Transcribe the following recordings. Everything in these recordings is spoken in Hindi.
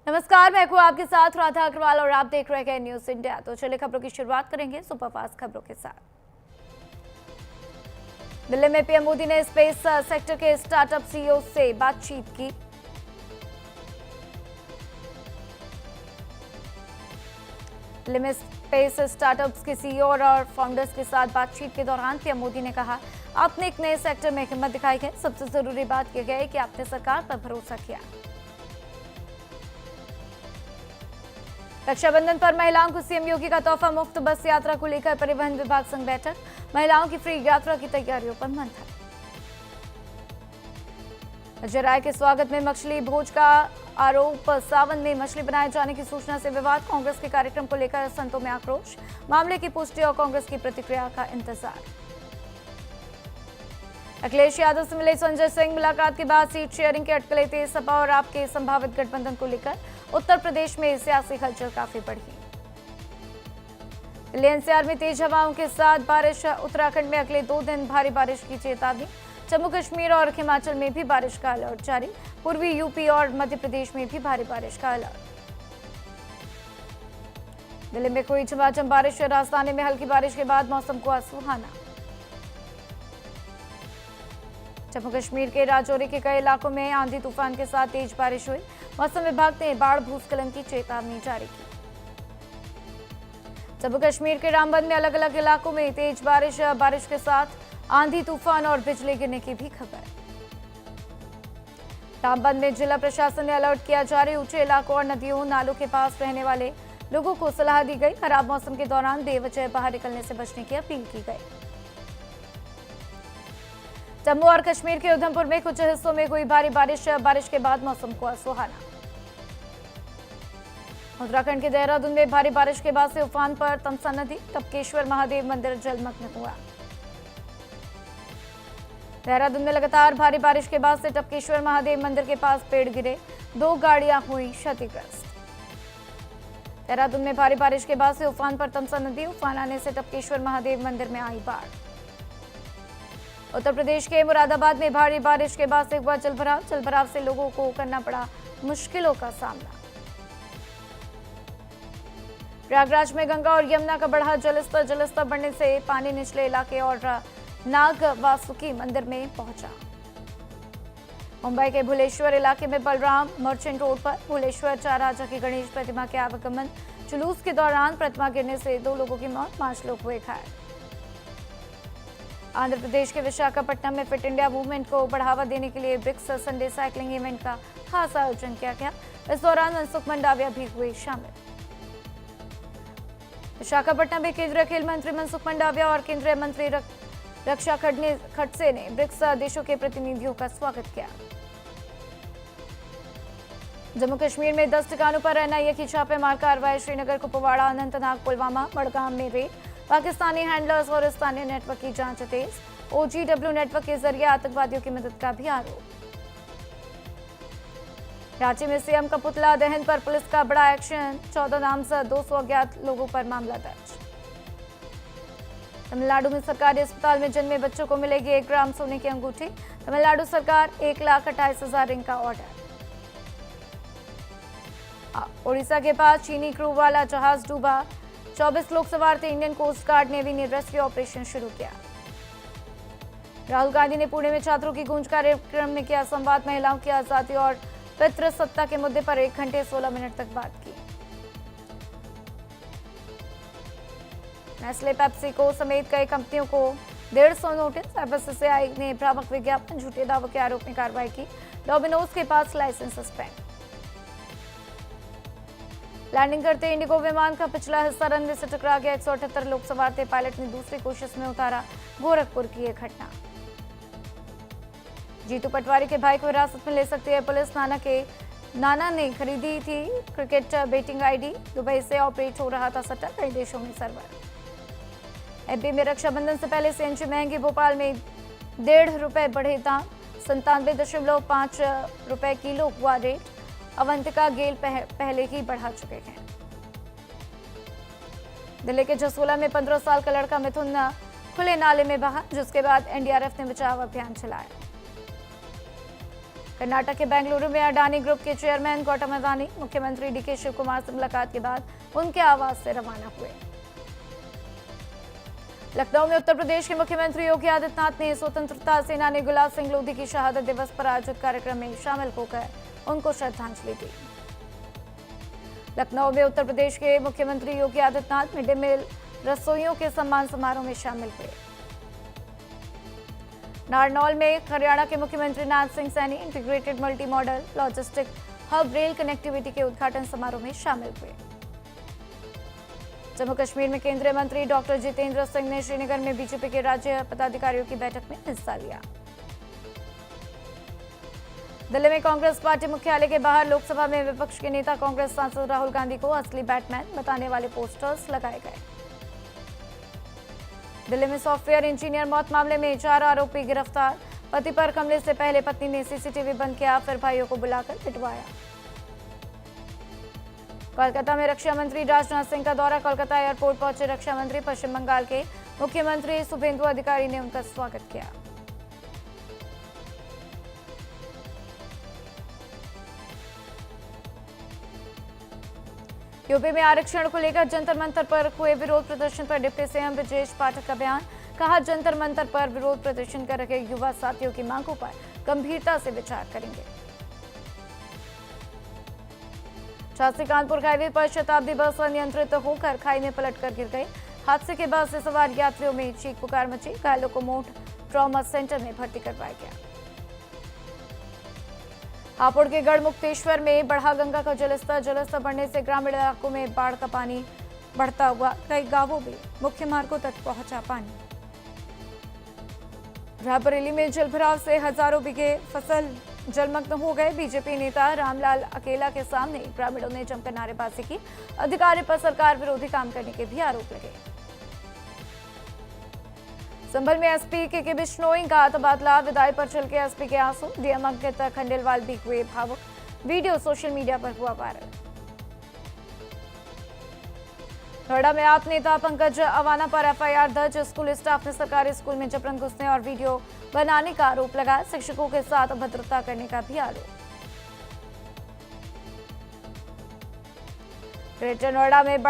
नमस्कार, मैं हूं आपके साथ राधा अग्रवाल और आप देख रहे हैं न्यूज इंडिया। तो चलिए खबरों की शुरुआत करेंगे सुपरफास्ट खबरों के साथ। दिल्ली में पीएम मोदी ने स्पेस सेक्टर के स्टार्टअप सीईओ से बातचीत की। दिल्ली में स्पेस स्टार्टअप्स के सीईओ और फाउंडर्स के साथ बातचीत के दौरान पीएम मोदी ने कहा, आपने एक नए सेक्टर में हिम्मत दिखाई है। सबसे जरूरी बात यह है कि आपने सरकार पर भरोसा किया। रक्षाबंधन पर महिलाओं को सीएम योगी का तोहफा, मुफ्त बस यात्रा को लेकर परिवहन विभाग संग बैठक। महिलाओं की फ्री यात्रा की तैयारियों पर मंथन। अजय राय के स्वागत में मछली भोज का आरोप, सावन में मछली बनाए जाने की सूचना से विवाद। कांग्रेस के कार्यक्रम को लेकर संतों में आक्रोश। मामले की पुष्टि और कांग्रेस की प्रतिक्रिया का इंतजार। अखिलेश यादव से मिले संजय सिंह, मुलाकात के बाद सीट शेयरिंग के अटकलें तेज। सपा और आपके संभावित गठबंधन को लेकर उत्तर प्रदेश में सियासी हलचल काफी बढ़ी। दिल्ली एनसीआर में तेज हवाओं के साथ बारिश। उत्तराखंड में अगले 2 दिन भारी बारिश की चेतावनी। जम्मू कश्मीर और हिमाचल में भी बारिश का अलर्ट जारी। पूर्वी यूपी और मध्य प्रदेश में भी भारी बारिश का अलर्ट। दिल्ली में हुई झमाझम बारिश। राजधानी में हल्की बारिश के बाद मौसम को सुहाना। जम्मू कश्मीर के राजौरी के कई इलाकों में आंधी तूफान के साथ तेज बारिश हुई। मौसम विभाग ने बाढ़ भूस्खलन की चेतावनी जारी की। जम्मू कश्मीर के रामबन में अलग अलग इलाकों में तेज बारिश के साथ आंधी तूफान और बिजली गिरने की भी खबर। रामबन में जिला प्रशासन ने अलर्ट किया जारी। ऊंचे इलाकों और नदियों नालों के पास रहने वाले लोगों को सलाह दी गई। खराब मौसम के दौरान बेवजह बाहर निकलने से बचने की अपील की गई। जम्मू और कश्मीर के उधमपुर में कुछ हिस्सों में हुई भारी बारिश के बाद मौसम को सुहाना। उत्तराखंड के देहरादून में भारी बारिश के बाद से उफान पर तमसा नदी। टपकेश्वर महादेव मंदिर जलमग्न हुआ। देहरादून में लगातार भारी बारिश के बाद से टपकेश्वर महादेव मंदिर के पास पेड़ गिरे। 2 गाड़ियां हुई क्षतिग्रस्त। देहरादून में भारी बारिश के बाद से उफान पर तमसा नदी। उफान आने से टपकेश्वर महादेव मंदिर में आई बाढ़। उत्तर प्रदेश के मुरादाबाद में भारी बारिश के बाद से हुआ जलभराव से लोगों को करना पड़ा मुश्किलों का सामना। प्रयागराज में गंगा और यमुना का बढ़ा जलस्तर बढ़ने से पानी निचले इलाके और नाग वासुकी मंदिर में पहुंचा। मुंबई के भुलेश्वर इलाके में बलराम मर्चेंट रोड पर भुलेश्वर चाराजा की गणेश प्रतिमा के आवागमन जुलूस के दौरान प्रतिमा गिरने से 2 लोगों की मौत, 5 लोग हुए घायल। आंध्र प्रदेश के विशाखापट्टनम में फिट इंडिया मूवमेंट को बढ़ावा देने के लिए ब्रिक्स संडे साइकिलिंग इवेंट का खास आयोजन किया गया। इस दौरान मनसुख मंडाविया भी हुए शामिल। विशाखापट्टनम में केंद्रीय खेल मंत्री मनसुख मंडाविया और केंद्रीय मंत्री रक्षा खड़से ने ब्रिक्स देशों के प्रतिनिधियों का स्वागत किया। जम्मू कश्मीर में 10 ठिकानों पर एनआईए की छापेमार कार्रवाई। श्रीनगर, कुपवाड़ा, अनंतनाग, पुलवामा, बड़गाम में रेड। पाकिस्तानी हैंडलर्स और स्थानीय नेटवर्क की जांच तेज। ओजीडब्ल्यू नेटवर्क के जरिए आतंकवादियों की मदद का भी आरोप। रांची में सीएम का पुतला दहन पर पुलिस का बड़ा एक्शन। 14 नामजद, 200 अज्ञात लोगों पर मामला दर्ज। तमिलनाडु में सरकारी अस्पताल में जन्मे बच्चों को मिलेगी 1 ग्राम सोने की अंगूठी। तमिलनाडु सरकार 1,28,000 रिंग का ऑर्डर। ओडिशा के पास चीनी क्रू वाला जहाज डूबा। 24 लोग सवार थे। इंडियन कोस्ट गार्ड नेवी ने रेस्क्यू ऑपरेशन शुरू किया। राहुल गांधी ने पुणे में छात्रों की गूंज कार्यक्रम में किया संवाद। महिलाओं की आजादी और पितृसत्ता के मुद्दे पर 1 घंटे 16 मिनट तक बात की। नेस्ले, पेप्सिको समेत कई कंपनियों को 150 नोटिस। एफएससीआई ने भ्रामक विज्ञापन, झूठे दावों के आरोप में कार्रवाई की। डोमिनोज के पास लाइसेंस सस्पेंड। लैंडिंग करते इंडिगो विमान का पिछला हिस्सा रनवे से टकरा गया। 178 लोग सवार थे। पायलट ने दूसरी कोशिश में उतारा। गोरखपुर की यह घटना। जीतू पटवारी के भाई को हिरासत में ले सकती है पुलिस। नाना ने खरीदी थी क्रिकेट बेटिंग आईडी। दुबई से ऑपरेट हो रहा था सट्टा, कई देशों में सर्वर। एमपी में रक्षाबंधन से पहले सीएनजी महंगी। भोपाल में 1.5 रुपए बढ़े दाम। 97.5 रुपए किलो हुआ रेट। अवंतिका गेल पहले ही बढ़ा चुके हैं। दिल्ली के जसोला में 15 साल का लड़का मिथुन खुले नाले में बहा, जिसके बाद एनडीआरएफ ने बचाव अभियान चलाया। कर्नाटक के बेंगलुरु में अडानी ग्रुप के चेयरमैन गौतम अडानी मुख्यमंत्री डीके शिव कुमार से मुलाकात के बाद उनके आवास से रवाना हुए। लखनऊ में उत्तर प्रदेश के मुख्यमंत्री योगी आदित्यनाथ ने स्वतंत्रता सेनानी गुलाब सिंह लोधी की शहादत दिवस पर आयोजित कार्यक्रम में शामिल होकर उनको श्रद्धांजलि दी। लखनऊ में उत्तर प्रदेश के मुख्यमंत्री Yogi Adityanath mid day meal रसोइयों के सम्मान समारोह में शामिल हुए। नारनौल में हरियाणा के मुख्यमंत्री Nath Singh Saini integrated multi modal logistic hub rail connectivity के उद्घाटन समारोह में शामिल हुए। जम्मू कश्मीर में केंद्रीय मंत्री डॉक्टर जितेंद्र सिंह ने श्रीनगर में बीजेपी के राज्य पदाधिकारियों की बैठक में हिस्सा लिया। दिल्ली में कांग्रेस पार्टी मुख्यालय के बाहर लोकसभा में विपक्ष के नेता कांग्रेस सांसद राहुल गांधी को असली बैटमैन बताने वाले पोस्टर्स लगाए गए। दिल्ली में सॉफ्टवेयर इंजीनियर मौत मामले में 4 आरोपी गिरफ्तार। पति पर हमले से पहले पत्नी ने सीसीटीवी बंद किया, फिर भाइयों को बुलाकर पिटवाया। कोलकाता में रक्षा मंत्री राजनाथ सिंह का दौरा। कोलकाता एयरपोर्ट पहुंचे रक्षा मंत्री। पश्चिम बंगाल के मुख्यमंत्री शुभेंदु अधिकारी ने उनका स्वागत किया। यूपी में आरक्षण को लेकर जंतर मंतर पर हुए विरोध प्रदर्शन पर डिप्टी सीएम ब्रजेश पाठक का बयान। कहा, जंतर मंतर पर विरोध प्रदर्शन कर रहे युवा साथियों की मांगों पर गंभीरता से विचार करेंगे। झांसी कानपुर हाईवे पर शताब्दी बस अनियंत्रित होकर खाई में पलटकर गिर गई। हादसे के बाद से सवार यात्रियों में चीख पुकार मची। घायलों को मोट ट्रॉमा सेंटर में भर्ती करवाया गया। हापुड़ के गढ़मुक्तेश्वर में बढ़ा गंगा का जलस्तर बढ़ने से ग्रामीण इलाकों में बाढ़ का पानी बढ़ता हुआ कई गांवों में मुख्य मार्गों तक पहुंचा पानी। रायबरेली में जलभराव से हजारों बीघे फसल जलमग्न हो गए। बीजेपी नेता रामलाल अकेला के सामने ग्रामीणों ने जमकर नारेबाजी की। अधिकारी पर सरकार विरोधी काम करने के भी आरोप लगे। संभल में एसपी के बिश्नोई का तबादला। विदाई पर चल के एसपी के आंसू। डीएम अंकित खंडेलवाल भी हुए भावुक। वीडियो सोशल मीडिया पर हुआ वायरल। नोएडा में आप नेता पंकज अवाना पर एफआईआर दर्ज। स्कूल स्टाफ ने सरकारी स्कूल में जबरन घुसने और वीडियो बनाने का आरोप लगाया। शिक्षकों के साथ अभद्रता करने का भी आरोप। ग्रेटर नोएडा में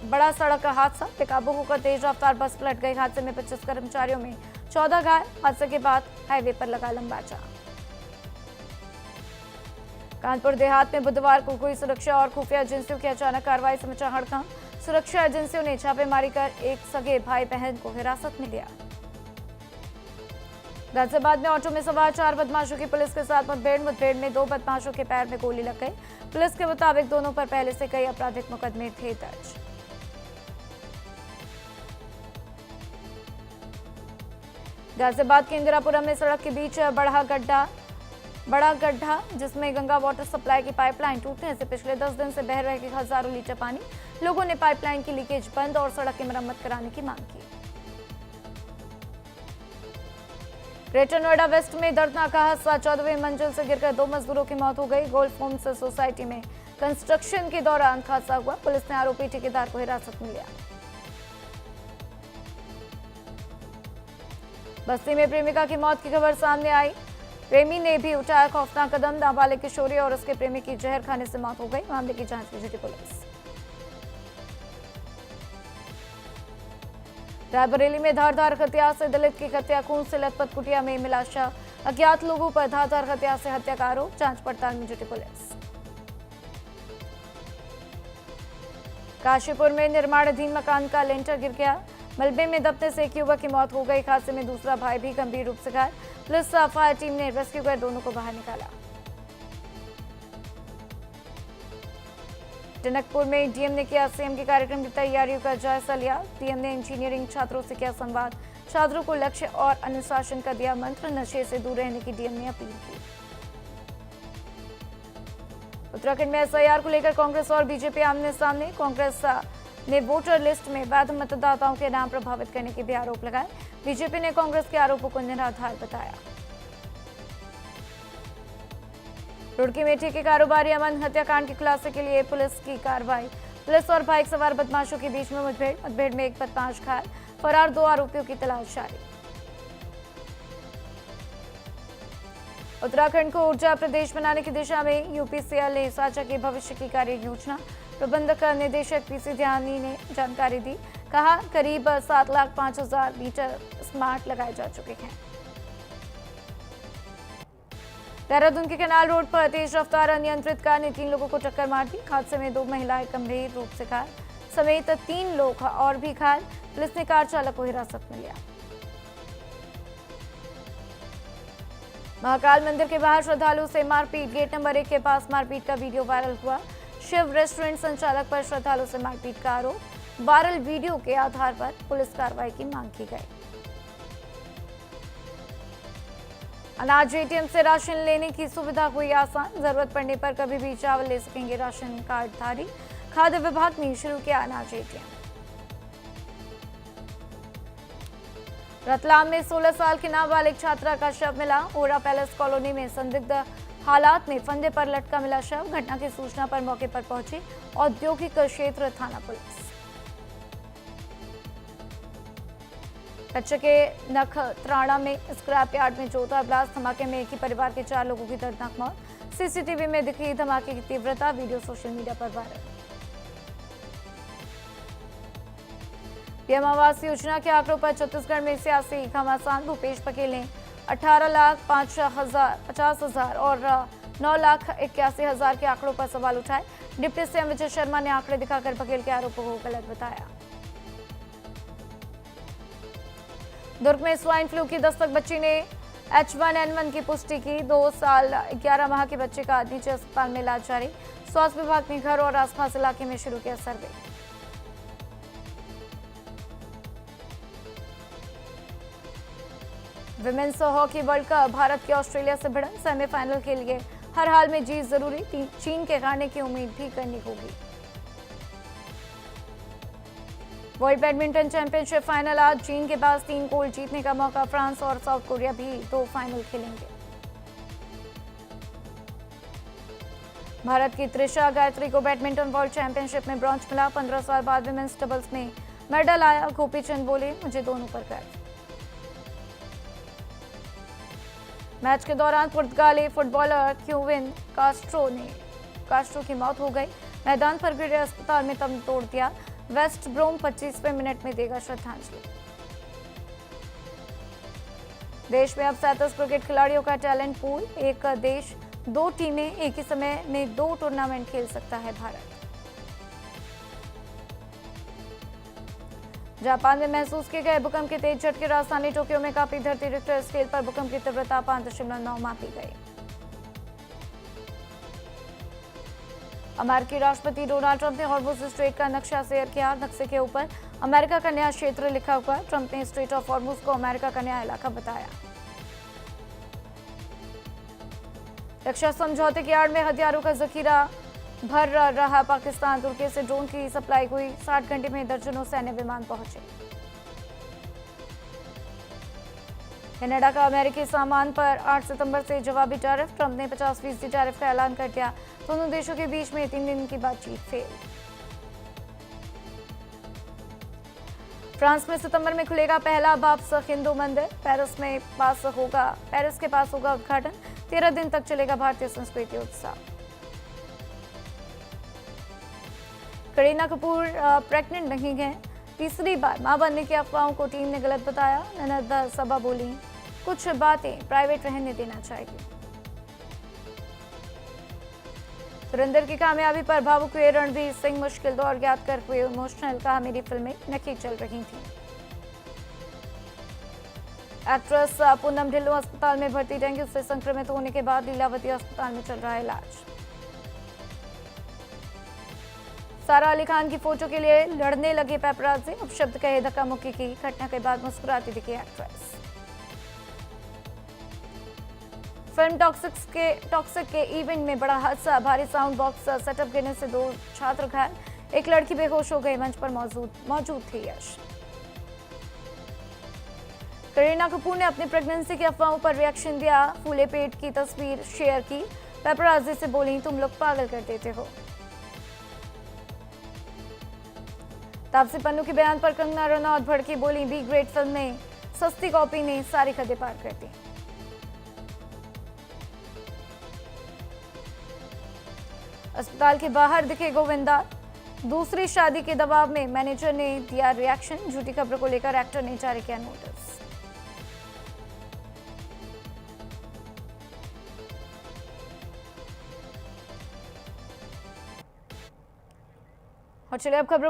बड़ा सड़क हादसा। बेकाबू होकर तेज रफ्तार बस पलट गई। हादसे में 25 कर्मचारियों में 14 घायल। हादसे के बाद हाईवे पर लगा लंबा जाम। कानपुर देहात में बुधवार को हुई सुरक्षा और खुफिया एजेंसियों की अचानक कार्रवाई से मचा हड़कंप। सुरक्षा एजेंसियों ने छापेमारी कर एक सगे भाई बहन को हिरासत में लिया। गाजियाबाद में ऑटो में सवार 4 बदमाशों की पुलिस के साथ मुठभेड़ में 2 बदमाशों के पैर में गोली लग गई। पुलिस के मुताबिक दोनों पर पहले से कई आपराधिक मुकदमे थे दर्ज। गाजियाबाद के इंदिरापुरम में सड़क के बीच बड़ा गड्ढा जिसमें गंगा वाटर सप्लाई की पाइपलाइन टूटने से पिछले 10 दिन से बह रहे हजारों लीटर पानी। लोगों ने पाइपलाइन की लीकेज बंद और सड़क की मरम्मत कराने की मांग की। ग्रेटर नोएडा वेस्ट में दर्दनाक हादसा। 14वीं मंजिल से गिरकर 2 मजदूरों की मौत हो गई। गोल्फ होम्स सोसाइटी में कंस्ट्रक्शन के दौरान हादसा हुआ। पुलिस ने आरोपी ठेकेदार को हिरासत में लिया। बस्ती में प्रेमिका की मौत की खबर सामने आई। प्रेमी ने भी उठाया खौफनाक कदम। नाबालिग किशोरी और उसके प्रेमी की जहर खाने से मौत हो गई। मामले की जांच में जुटी पुलिस। रायबरेली में धारदार हथियार से दलित की हत्या। खून से लथपथ कुटिया में मिला शव। अज्ञात लोगों पर धारदार हथियार से हत्या का आरोप। जांच पड़ताल में जुटी पुलिस। काशीपुर में निर्माणाधीन मकान का लेंटर गिर गया। मलबे में दबने से एक युवक की मौत हो गई। हादसे में दूसरा भाई भी गंभीर रूप से घायल। पुलिस फायर टीम ने रेस्क्यू कर दोनों को बाहर निकाला। टनकपुर में डीएम ने किया सीएम के कार्यक्रम की तैयारियों का जायजा लिया। डीएम ने इंजीनियरिंग छात्रों से किया संवाद। छात्रों को लक्ष्य और अनुशासन का दिया मंत्र। नशे से दूर रहने की डीएम ने अपील की। उत्तराखंड में एसआईआर को लेकर कांग्रेस और बीजेपी आमने सामने। कांग्रेस ने वोटर लिस्ट में वैध मतदाताओं के नाम प्रभावित करने के भी आरोप लगाए। बीजेपी ने कांग्रेस के आरोपों को निराधार बताया। रुड़की में ठेके कारोबारी अमन हत्याकांड के खुलासे के लिए पुलिस की कार्रवाई। पुलिस और बाइक सवार बदमाशों के बीच में मुठभेड़ में एक बदमाश घायल। फरार 2 आरोपियों की तलाश जारी। उत्तराखंड को ऊर्जा प्रदेश बनाने की दिशा में यूपीसीएल ने साझा की भविष्य की कार्य योजना। प्रबंधक निदेशक पीसी ध्यानी ने जानकारी दी। कहा करीब 7,05,000 मीटर स्मार्ट लगाए जा चुके हैं। देहरादून के कैनाल रोड पर तेज रफ्तार अनियंत्रित कार ने 3 लोगों को टक्कर मार दी। हादसे में 2 महिलाएं गंभीर रूप से घायल समेत 3 लोग और भी घायल। पुलिस ने कार चालक को हिरासत में लिया। महाकाल मंदिर के बाहर श्रद्धालुओं से मारपीट। गेट नंबर 1 के पास मारपीट का वीडियो वायरल हुआ। शिव रेस्टोरेंट संचालक पर श्रद्धालुओं से मारपीट का आरोप। वायरल वीडियो के आधार पर पुलिस कार्रवाई की मांग की गई। अनाज एटीएम से राशन लेने की सुविधा हुई आसान। जरूरत पड़ने पर कभी भी चावल ले सकेंगे राशन कार्डधारी। खाद्य विभाग ने शुरू किया अनाज एटीएम। रतलाम में 16 साल की नाबालिग छात्रा का शव मिला। ओरा पैलेस कॉलोनी में संदिग्ध हालात में फंदे पर लटका मिला शव। घटना की सूचना पर मौके पर पहुंची औद्योगिक क्षेत्र थाना पुलिस। कच्चे के नखत्राणा में स्क्रैप यार्ड में जोरदार ब्लास्ट। धमाके में एक ही परिवार के 4 लोगों की दर्दनाक मौत। सीसीटीवी में दिखी धमाके की तीव्रता। वीडियो सोशल मीडिया पर वायरल। पीएम आवास योजना के आंकड़ों पर छत्तीसगढ़ में सियासी घमासान। भूपेश बघेल ने 18,50,000 और 9,81,000 के आंकड़ों पर सवाल उठाए। डिप्टी सीएम विजय शर्मा ने आंकड़े दिखाकर बघेल के आरोपों को गलत बताया। दुर्ग में स्वाइन फ्लू की दस्तक। बच्ची ने H1N1 की पुष्टि की। 2 साल 11 माह के बच्चे का निजी अस्पताल में इलाज जारी। स्वास्थ्य विभाग ने घर और आसपास इलाके में शुरू किया survey. Women's hockey world cup. Bharat की ऑस्ट्रेलिया से भिड़ंत। सेमीफाइनल के लिए हर हाल में जीत जरूरी। चीन के हारने की उम्मीद भी करनी होगी। वर्ल्ड बैडमिंटन चैंपियनशिप फाइनल आज। चीन के पास 3 गोल्ड जीतने का मौका। फ्रांस और साउथ कोरिया भी 2 फाइनल खेलेंगे। भारत की त्रिशा गायत्री को बैडमिंटन वर्ल्ड चैंपियनशिप में ब्रॉन्ज मिला। 15 साल बाद विमेन्स डबल्स में मेडल आया। गोपी चंद बोले मुझे दोनों पर गर्व। मैच के दौरान पुर्तगाली फुटबॉलर क्यूविन कास्ट्रो की मौत हो गई। मैदान पर गिरे अस्पताल में दम तोड़ दिया। वेस्ट ब्रोम 25वें मिनट में देगा श्रद्धांजलि। देश में अब 37 क्रिकेट खिलाड़ियों का टैलेंट पूल। एक देश 2 टीमें एक ही समय में 2 टूर्नामेंट खेल सकता है भारत। जापान में महसूस किए गए भूकंप के तेज झटके। राजधानी टोक्यो में काफी धरती। रिक्टर स्केल पर भूकंप की तीव्रता 5.9 मापी गई। अमेरिकी राष्ट्रपति डोनाल्ड ट्रंप ने हॉर्मुज स्ट्रेट का नक्शा शेयर किया। नक्शे के ऊपर अमेरिका का नया क्षेत्र लिखा हुआ है। ट्रंप ने स्ट्रेट ऑफ हॉर्मुज को अमेरिका का नया इलाका बताया। रक्षा समझौते की आड़ में हथियारों का जखीरा भर रहा पाकिस्तान। तुर्की से ड्रोन की सप्लाई हुई। 60 घंटे में दर्जनों सैन्य विमान पहुंचे। कनाडा का अमेरिकी सामान पर 8 सितंबर से जवाबी टैरिफ। ट्रंप ने 50% टैरिफ का ऐलान कर दिया। दोनों देशों के बीच में 3 दिन की बातचीत फेल। फ्रांस में सितंबर में खुलेगा पहला बाप्स हिंदू मंदिर। पेरिस के पास होगा उद्घाटन। 13 दिन तक चलेगा भारतीय संस्कृति उत्सव। करीना कपूर प्रेग्नेंट नहीं है। तीसरी बार मां बनने की अफवाहों को टीम ने गलत बताया। ननद सबा बोली कुछ बातें प्राइवेट रहने देना चाहिए। सुरेंद्र की कामयाबी पर भावुक हुए रणवीर सिंह। मुश्किल दौर याद कर हुए इमोशनल। कहा मेरी फिल्में नकी चल रही थी। एक्ट्रेस पूनम ढिल्लों अस्पताल में भर्ती। डेंगू से संक्रमित होने के बाद लीलावती अस्पताल में चल रहा है इलाज। सारा अली खान की फोटो के लिए लड़ने लगे पेपराजी। अपशब्द कहे धक्का मुक्की की। घटना के बाद मुस्कुराती दिखी एक्ट्रेस। फिल्म टॉक्सिक के इवेंट में बड़ा हादसा। भारी साउंड बॉक्स सेटअप गिरने से 2 छात्र घायल। एक लड़की बेहोश हो गई। मंच पर मौजूद थे यश। करीना कपूर ने अपनी प्रेगनेंसी की अफवाहों पर रिएक्शन दिया। फूले पेट की तस्वीर शेयर की। पेपराजी से बोली तुम लोग पागल कर देते हो। तापसी पन्नू के बयान पर कंगना रनौत भड़की। बोली बी ग्रेड फिल्म में सस्ती कॉपी ने सारी हदें पार कर दी। अस्पताल के बाहर दिखे गोविंदा। दूसरी शादी के दबाव में मैनेजर ने दिया रिएक्शन। झूठी खबरों को लेकर एक्टर ने जारी किया नोटिस। और चलिए अब खबरों का